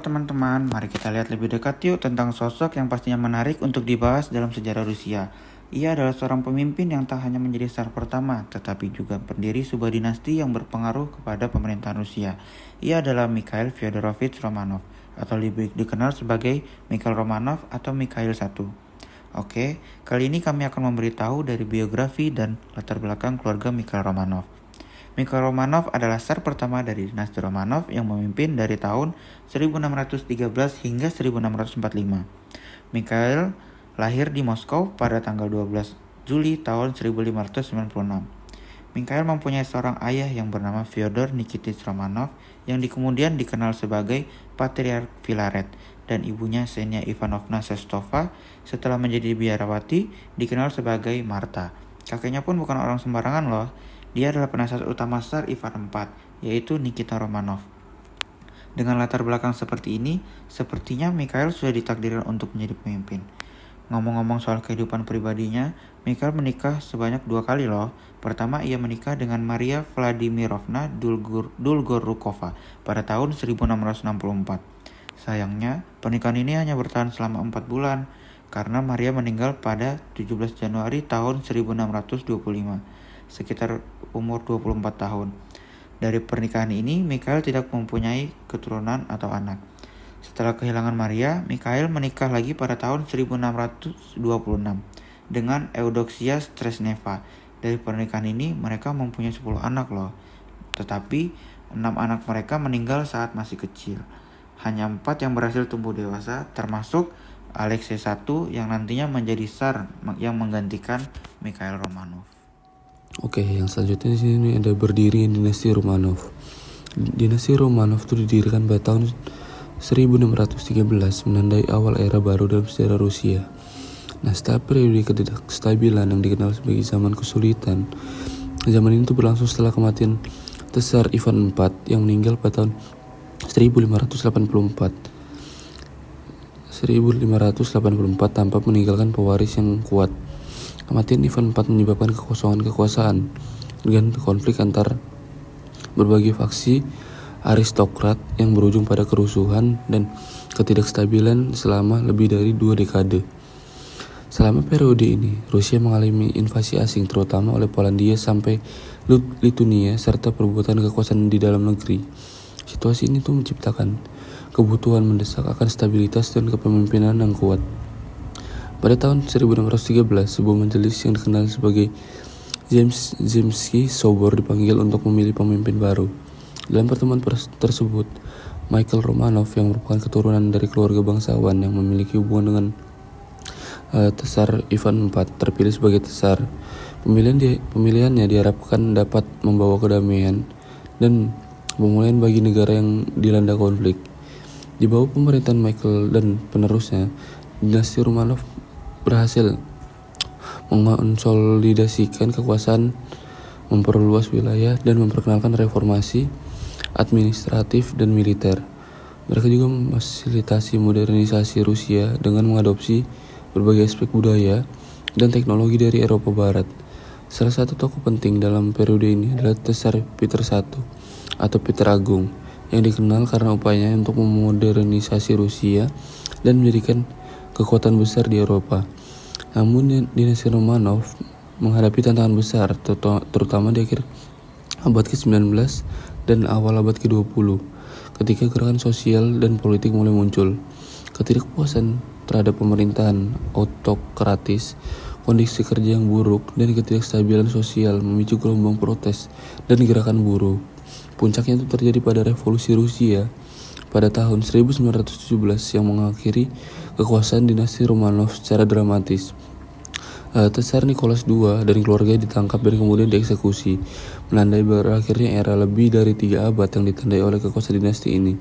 teman-teman, mari kita lihat lebih dekat yuk tentang sosok yang pastinya menarik untuk dibahas dalam sejarah Rusia. Ia adalah seorang pemimpin yang tak hanya menjadi tsar pertama, tetapi juga pendiri sebuah dinasti yang berpengaruh kepada pemerintahan Rusia. Ia adalah Mikhail Fyodorovich Romanov, atau lebih dikenal sebagai Mikhail Romanov atau Mikhail I. Oke, kali ini kami akan memberitahu dari biografi dan latar belakang keluarga Mikhail Romanov. Mikhail Romanov adalah tsar pertama dari dinasti Romanov yang memimpin dari tahun 1613 hingga 1645. Mikhail lahir di Moskow pada tanggal 12 Juli tahun 1596. Mikhail mempunyai seorang ayah yang bernama Fyodor Nikitich Romanov yang kemudian dikenal sebagai Patriark Filaret, dan ibunya Ksenia Ivanovna Sestova setelah menjadi biarawati dikenal sebagai Marta. Kakeknya pun bukan orang sembarangan loh. Dia adalah penasihat utama Tsar Ivan IV, yaitu Nikita Romanov. Dengan latar belakang seperti ini, sepertinya Mikhail sudah ditakdirkan untuk menjadi pemimpin. Ngomong-ngomong soal kehidupan pribadinya, Mikhail menikah sebanyak 2 kali loh. Pertama, ia menikah dengan Maria Vladimirovna Dolgorukova pada tahun 1664. Sayangnya, pernikahan ini hanya bertahan selama 4 bulan, karena Maria meninggal pada 17 Januari tahun 1625. Sekitar umur 24 tahun. Dari pernikahan ini, Mikhail tidak mempunyai keturunan atau anak. Setelah kehilangan Maria, Mikhail menikah lagi pada tahun 1626 dengan Eudoxia Stresneva. Dari pernikahan ini, mereka mempunyai 10 anak loh. Tetapi, 6 anak mereka meninggal saat masih kecil. Hanya 4 yang berhasil tumbuh dewasa, termasuk Alexei I yang nantinya menjadi tsar yang menggantikan Mikhail Romanov. Oke, yang selanjutnya di sini ada berdiri dinasti Romanov. Dinasti Romanov itu didirikan pada tahun 1613, menandai awal era baru dalam sejarah Rusia. Nah, setelah periode ketidakstabilan yang dikenal sebagai zaman kesulitan, zaman ini tuh berlangsung setelah kematian Tsar Ivan IV yang meninggal pada tahun 1584 tanpa meninggalkan pewaris yang kuat. Kematian Ivan IV menyebabkan kekosongan kekuasaan dengan konflik antar berbagai faksi aristokrat yang berujung pada kerusuhan dan ketidakstabilan selama lebih dari 2 dekade. Selama periode ini, Rusia mengalami invasi asing terutama oleh Polandia sampai Lituania serta perbuatan kekuasaan di dalam negeri. Situasi ini tuh menciptakan kebutuhan mendesak akan stabilitas dan kepemimpinan yang kuat. Pada tahun 1613, sebuah majelis yang dikenal sebagai Zemsky Sobor dipanggil untuk memilih pemimpin baru. Dalam pertemuan tersebut, Mikhail Romanov yang merupakan keturunan dari keluarga bangsawan yang memiliki hubungan dengan Tsar Ivan IV terpilih sebagai tsar. Pemilihannya diharapkan dapat membawa kedamaian dan pemulihan bagi negara yang dilanda konflik. Di bawah pemerintahan Mikhail dan penerusnya, dinasti Romanov berhasil mengonsolidasikan kekuasaan, memperluas wilayah, dan memperkenalkan reformasi administratif dan militer. Mereka juga memfasilitasi modernisasi Rusia dengan mengadopsi berbagai aspek budaya dan teknologi dari Eropa Barat. Salah satu tokoh penting dalam periode ini adalah Tsar Peter I atau Peter Agung, yang dikenal karena upayanya untuk memodernisasi Rusia dan menjadikan kekuatan besar di Eropa. Namun dinasti Romanov menghadapi tantangan besar, terutama di akhir abad ke-19 dan awal abad ke-20, ketika gerakan sosial dan politik mulai muncul. Ketidakpuasan terhadap pemerintahan autokratis, kondisi kerja yang buruk, dan ketidakstabilan sosial memicu gelombang protes dan gerakan buruh. Puncaknya itu terjadi pada revolusi Rusia pada tahun 1917 yang mengakhiri kekuasaan dinasti Romanov secara dramatis. Tsar Nicholas II dan keluarganya ditangkap dan kemudian dieksekusi, menandai berakhirnya era lebih dari 3 abad yang ditandai oleh kekuasaan dinasti ini.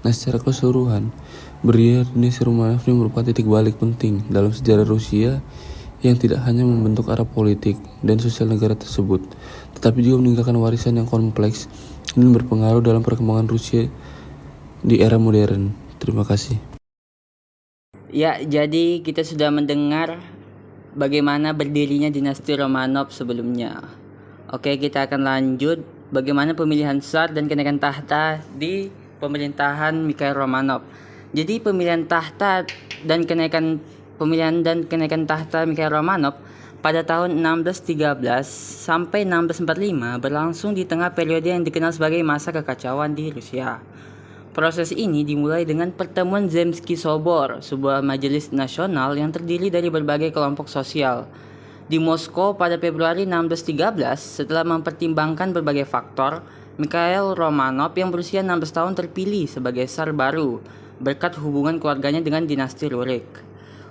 Nah, secara keseluruhan, berdirinya dinasti Romanov ini merupakan titik balik penting dalam sejarah Rusia yang tidak hanya membentuk arah politik dan sosial negara tersebut, tetapi juga meninggalkan warisan yang kompleks dan berpengaruh dalam perkembangan Rusia di era modern. Terima kasih. Ya, jadi kita sudah mendengar bagaimana berdirinya dinasti Romanov sebelumnya. Oke, kita akan lanjut bagaimana pemilihan tsar dan kenaikan tahta di pemerintahan Mikhail Romanov. Jadi pemilihan dan kenaikan tahta Mikhail Romanov pada tahun 1613 sampai 1645 berlangsung di tengah periode yang dikenal sebagai masa kekacauan di Rusia. Proses ini dimulai dengan pertemuan Zemsky Sobor, sebuah majelis nasional yang terdiri dari berbagai kelompok sosial. Di Moskow pada Februari 1613, setelah mempertimbangkan berbagai faktor, Mikhail Romanov yang berusia 16 tahun terpilih sebagai Tsar baru berkat hubungan keluarganya dengan dinasti Rurik.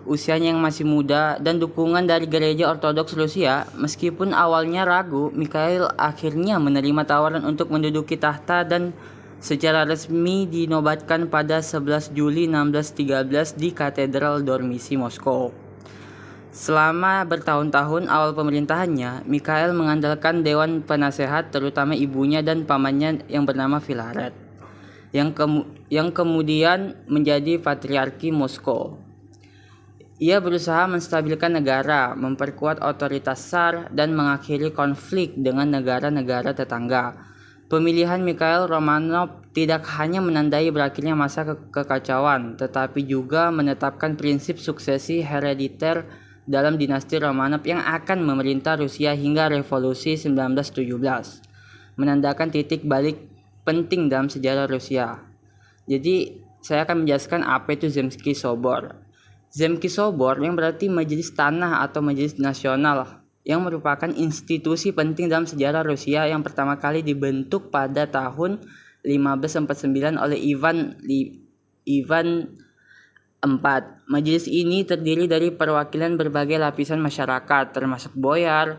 Usianya yang masih muda dan dukungan dari gereja Ortodoks Rusia, meskipun awalnya ragu, Mikhail akhirnya menerima tawaran untuk menduduki tahta dan secara resmi dinobatkan pada 11 Juli 1613 di Katedral Dormisi Moskow. Selama bertahun-tahun awal pemerintahannya, Mikhail mengandalkan dewan penasehat terutama ibunya dan pamannya yang bernama Filaret, yang kemudian menjadi Patriarki Moskow. Ia berusaha menstabilkan negara, memperkuat otoritas Tsar, dan mengakhiri konflik dengan negara-negara tetangga. Pemilihan Mikhail Romanov tidak hanya menandai berakhirnya masa kekacauan, tetapi juga menetapkan prinsip suksesi herediter dalam dinasti Romanov yang akan memerintah Rusia hingga Revolusi 1917, menandakan titik balik penting dalam sejarah Rusia. Jadi, saya akan menjelaskan apa itu Zemsky Sobor. Zemsky Sobor yang berarti majelis tanah atau majelis nasional, yang merupakan institusi penting dalam sejarah Rusia yang pertama kali dibentuk pada tahun 1549 oleh Ivan IV. Majelis ini terdiri dari perwakilan berbagai lapisan masyarakat, termasuk boyar,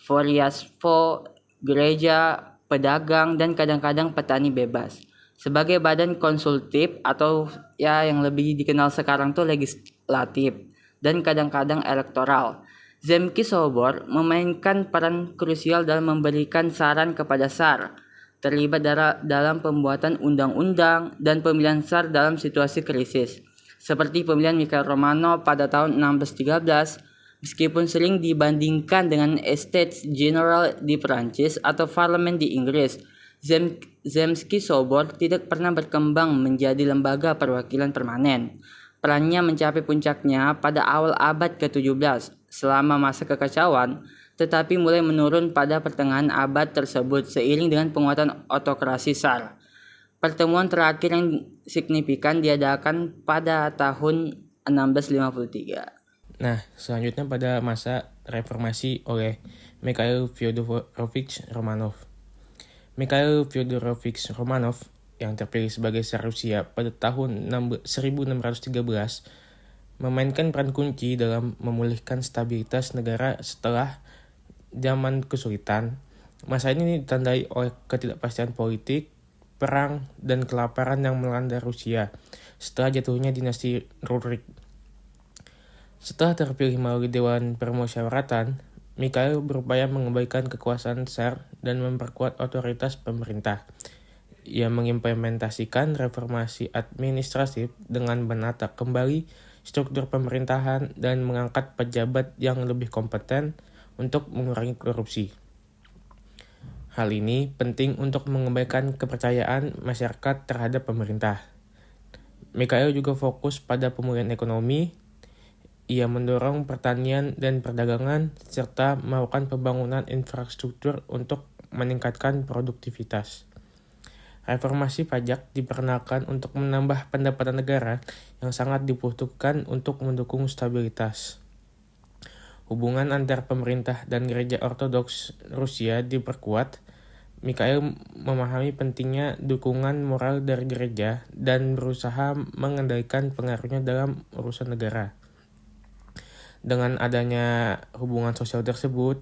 voryazstvo, gereja, pedagang, dan kadang-kadang petani bebas. Sebagai badan konsultif atau yang lebih dikenal sekarang tuh legislatif dan kadang-kadang elektoral. Zemsky Sobor memainkan peran krusial dalam memberikan saran kepada Tsar, terlibat dalam pembuatan undang-undang dan pemilihan Tsar dalam situasi krisis, seperti pemilihan Mikhail Romanov pada tahun 1613, meskipun sering dibandingkan dengan Estates General di Prancis atau Parlemen di Inggris. Zemsky Sobor tidak pernah berkembang menjadi lembaga perwakilan permanen. Perannya mencapai puncaknya pada awal abad ke-17 selama masa kekacauan, tetapi mulai menurun pada pertengahan abad tersebut seiring dengan penguatan otokrasi Tsar. Pertemuan terakhir yang signifikan diadakan pada tahun 1653. Nah, selanjutnya pada masa reformasi oleh Mikhail Fyodorovich Romanov. Mikhail Fyodorovich Romanov yang terpilih sebagai Tsar Rusia pada tahun 1613 memainkan peran kunci dalam memulihkan stabilitas negara setelah zaman kesulitan. Masa ini ditandai oleh ketidakpastian politik, perang, dan kelaparan yang melanda Rusia setelah jatuhnya dinasti Rurik. Setelah terpilih melalui Dewan Permusyawaratan, Mikhail berupaya mengembalikan kekuasaan Tsar dan memperkuat otoritas pemerintah. Ia mengimplementasikan reformasi administratif dengan menata kembali struktur pemerintahan dan mengangkat pejabat yang lebih kompeten untuk mengurangi korupsi. Hal ini penting untuk mengembalikan kepercayaan masyarakat terhadap pemerintah. Mikhail juga fokus pada pemulihan ekonomi. Ia mendorong pertanian dan perdagangan serta melakukan pembangunan infrastruktur untuk meningkatkan produktivitas. Reformasi pajak diperkenalkan untuk menambah pendapatan negara yang sangat dibutuhkan untuk mendukung stabilitas. Hubungan antar pemerintah dan gereja Ortodoks Rusia diperkuat. Mikhail memahami pentingnya dukungan moral dari gereja dan berusaha mengendalikan pengaruhnya dalam urusan negara. Dengan adanya hubungan sosial tersebut,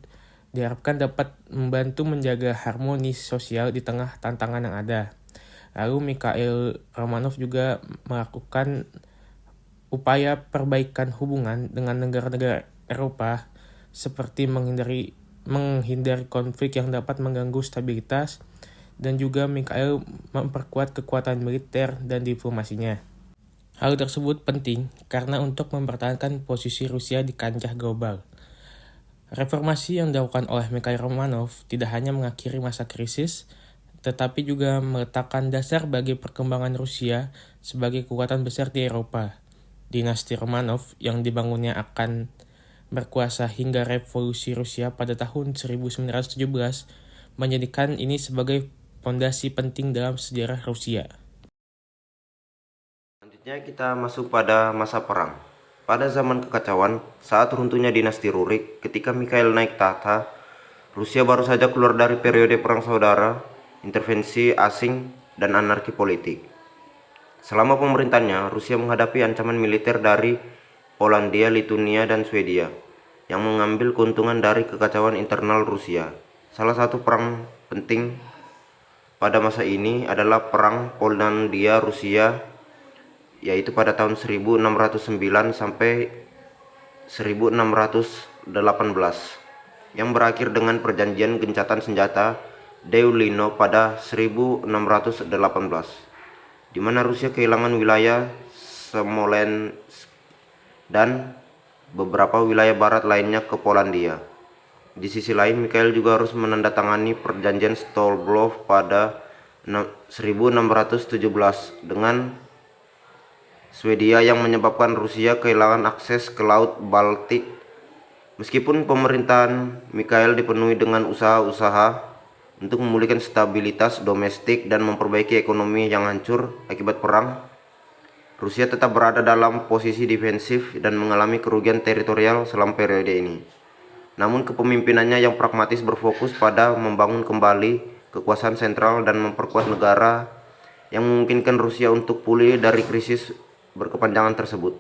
diharapkan dapat membantu menjaga harmoni sosial di tengah tantangan yang ada. Lalu Mikhail Romanov juga melakukan upaya perbaikan hubungan dengan negara-negara Eropa seperti menghindari konflik yang dapat mengganggu stabilitas, dan juga Mikhail memperkuat kekuatan militer dan diplomasinya. Hal tersebut penting karena untuk mempertahankan posisi Rusia di kancah global. Reformasi yang dilakukan oleh Mikhail Romanov tidak hanya mengakhiri masa krisis, tetapi juga meletakkan dasar bagi perkembangan Rusia sebagai kekuatan besar di Eropa. Dinasti Romanov yang dibangunnya akan berkuasa hingga revolusi Rusia pada tahun 1917 menjadikan ini sebagai fondasi penting dalam sejarah Rusia. Selanjutnya kita masuk pada masa perang. Pada zaman kekacauan, saat runtuhnya dinasti Rurik, ketika Mikhail naik tahta, Rusia baru saja keluar dari periode perang saudara, intervensi asing, dan anarki politik. Selama pemerintahannya, Rusia menghadapi ancaman militer dari Polandia, Lituania, dan Swedia, yang mengambil keuntungan dari kekacauan internal Rusia. Salah satu perang penting pada masa ini adalah Perang Polandia-Rusia, yaitu pada tahun 1609 sampai 1618, yang berakhir dengan perjanjian gencatan senjata Deulino pada 1618, di mana Rusia kehilangan wilayah Smolensk dan beberapa wilayah barat lainnya ke Polandia. Di sisi lain, Mikhail juga harus menandatangani perjanjian Stolbov pada 1617 dengan Swedia yang menyebabkan Rusia kehilangan akses ke Laut Baltik. Meskipun pemerintahan Mikhail dipenuhi dengan usaha-usaha untuk memulihkan stabilitas domestik dan memperbaiki ekonomi yang hancur akibat perang, Rusia tetap berada dalam posisi defensif dan mengalami kerugian teritorial selama periode ini. Namun kepemimpinannya yang pragmatis berfokus pada membangun kembali kekuasaan sentral dan memperkuat negara yang memungkinkan Rusia untuk pulih dari krisis berkepanjangan tersebut.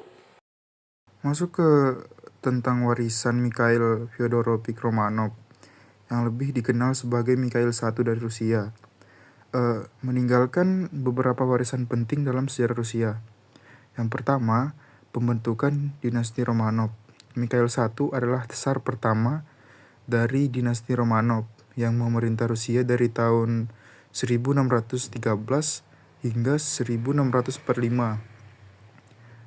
Masuk ke tentang warisan Mikhail Fyodorovich Romanov yang lebih dikenal sebagai Mikhail I dari Rusia. Meninggalkan beberapa warisan penting dalam sejarah Rusia. Yang pertama, pembentukan dinasti Romanov. Mikhail I adalah tsar pertama dari dinasti Romanov yang memerintah Rusia dari tahun 1613 hingga 1645.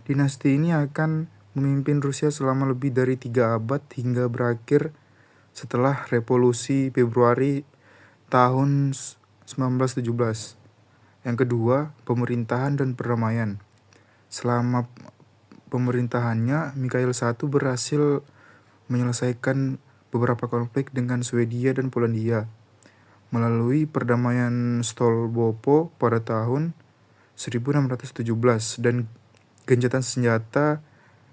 Dinasti ini akan memimpin Rusia selama lebih dari 3 abad hingga berakhir setelah Revolusi Februari tahun 1917. Yang kedua, pemerintahan dan perdamaian. Selama pemerintahannya, Mikhail I berhasil menyelesaikan beberapa konflik dengan Swedia dan Polandia melalui perdamaian Stolbovo pada tahun 1617 dan gencatan senjata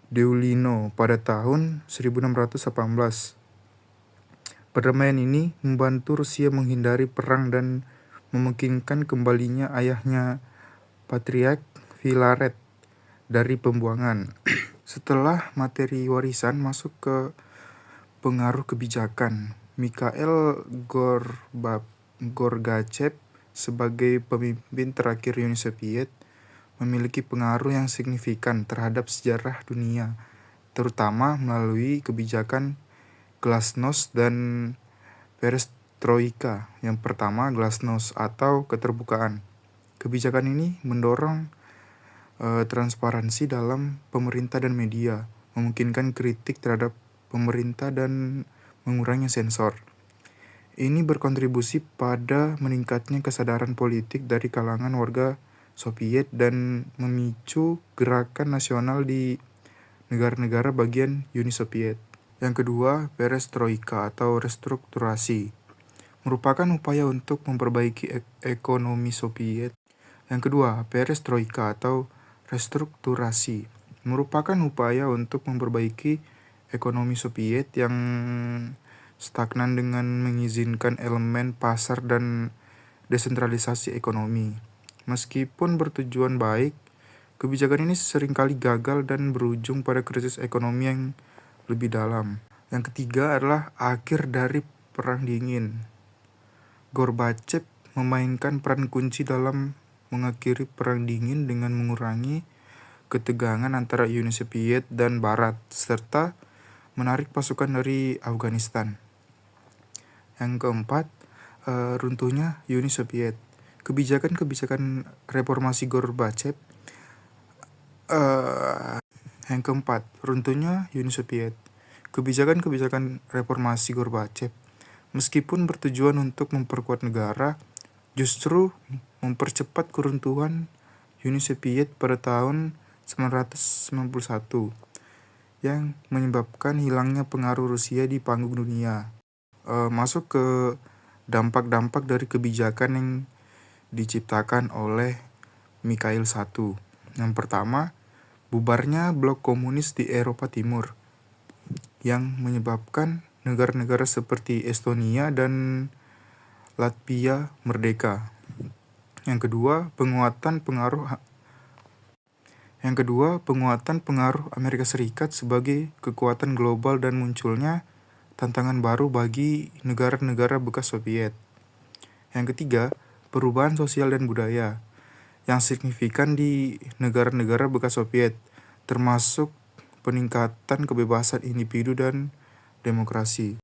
Deulino pada tahun 1618. Perdamaian ini membantu Rusia menghindari perang dan memungkinkan kembalinya ayahnya Patriark Filaret dari pembuangan. Setelah materi warisan, masuk ke pengaruh kebijakan. Mikhail Gorbachev sebagai pemimpin terakhir Uni Soviet memiliki pengaruh yang signifikan terhadap sejarah dunia, terutama melalui kebijakan glasnost dan perestroika. Yang pertama, glasnost atau keterbukaan. Kebijakan ini mendorong transparansi dalam pemerintah dan media, memungkinkan kritik terhadap pemerintah dan mengurangi sensor. Ini berkontribusi pada meningkatnya kesadaran politik dari kalangan warga Soviet dan memicu gerakan nasional di negara-negara bagian Uni Soviet. Yang kedua, perestroika atau restrukturasi, merupakan upaya untuk memperbaiki ekonomi Soviet. Yang kedua, perestroika atau restrukturasi merupakan upaya untuk memperbaiki ekonomi Soviet yang stagnan dengan mengizinkan elemen pasar dan desentralisasi ekonomi. Meskipun bertujuan baik, kebijakan ini seringkali gagal dan berujung pada krisis ekonomi yang lebih dalam. Yang ketiga adalah akhir dari Perang Dingin. Gorbachev memainkan peran kunci dalam mengakhiri Perang Dingin dengan mengurangi ketegangan antara Uni Soviet dan Barat, serta menarik pasukan dari Afghanistan. Yang keempat, runtuhnya Uni Soviet. Kebijakan-kebijakan reformasi Gorbachev. Yang keempat, runtuhnya Uni Soviet. Kebijakan-kebijakan reformasi Gorbachev, meskipun bertujuan untuk memperkuat negara, justru mempercepat keruntuhan Uni Soviet pada tahun 1991 yang menyebabkan hilangnya pengaruh Rusia di panggung dunia. Masuk ke dampak-dampak dari kebijakan yang diciptakan oleh Mikhail I. Yang pertama, bubarnya blok komunis di Eropa Timur yang menyebabkan negara-negara seperti Estonia dan Latvia merdeka. Yang kedua, penguatan pengaruh Amerika Serikat sebagai kekuatan global dan munculnya tantangan baru bagi negara-negara bekas Soviet. Yang ketiga, perubahan sosial dan budaya yang signifikan di negara-negara bekas Soviet, termasuk peningkatan kebebasan individu dan demokrasi.